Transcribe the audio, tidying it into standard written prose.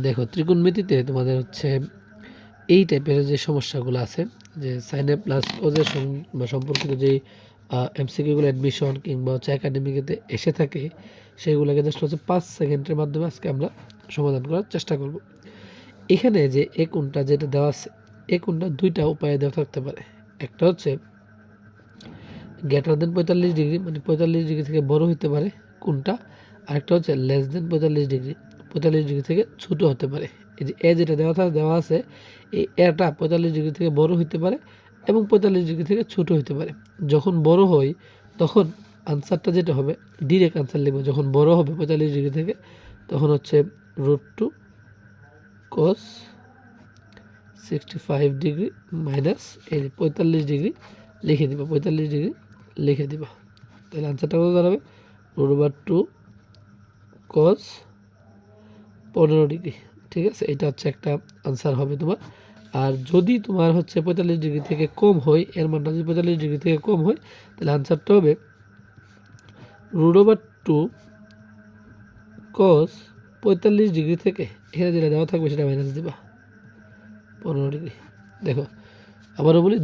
দেখো ত্রিকোণমিতিতে তোমাদের হচ্ছে এই টাইপের যে সমস্যাগুলো আছে, যে সাইন এ প্লাস কোজের সম্পর্কিত যে এমসিকিউগুলো অ্যাডমিশন কিংবা হচ্ছে একাডেমিকেতে এসে থাকে, সেগুলোকে জাস্ট হচ্ছে 5 সেকেন্ডের মাধ্যমে আজকে আমরা সমাধান করার চেষ্টা করব। এখানে যে এ কোণটা যেটা দেওয়া আছে, এ কোণটা দুইটা উপায়ে দেওয়া থাকতে পারে। একটা হচ্ছে গ্রেটার দেন 45 ডিগ্রি, মানে 45 ডিগ্রি থেকে বড় হতে পারে কোণটা। আরেকটা হচ্ছে লেস দেন 45 ডিগ্রি, 45 ডিগ্রি থেকে ছোটো হতে পারে। এই যে এ যেটা দেওয়া আছে, এই এটা 45 ডিগ্রি থেকে বড় হতে পারে এবং 45 ডিগ্রি থেকে ছোটো হতে পারে। যখন বড় হয় তখন আনসারটা যেটা হবে, ডিরেক্ট আনসার লিখবো। যখন বড় হবে 45 ডিগ্রি থেকে, তখন হচ্ছে √2 cos 65 ডিগ্রি মাইনাস এই 45 ডিগ্রি লিখে দিবা, 45 ডিগ্রি লিখে দিবা। তাহলে আনসারটা কত দাঁড়াবে? √2 cos 15 ডিগ্রি। ঠিক আছে, এটা হচ্ছে একটা আনসার হবে তোমার। আর যদি তোমার হচ্ছে 45 ডিগ্রি থেকে কম হয়, এর মানটা যদি 45 ডিগ্রি থেকে কম হয়, তাহলে আনসারটা হবে √2 cos 45 ডিগ্রি থেকে এখানে যেটা দেওয়া থাকবে সেটা মাইনাস দিবা 15 ডিগ্রি। দেখো আবারও বলি,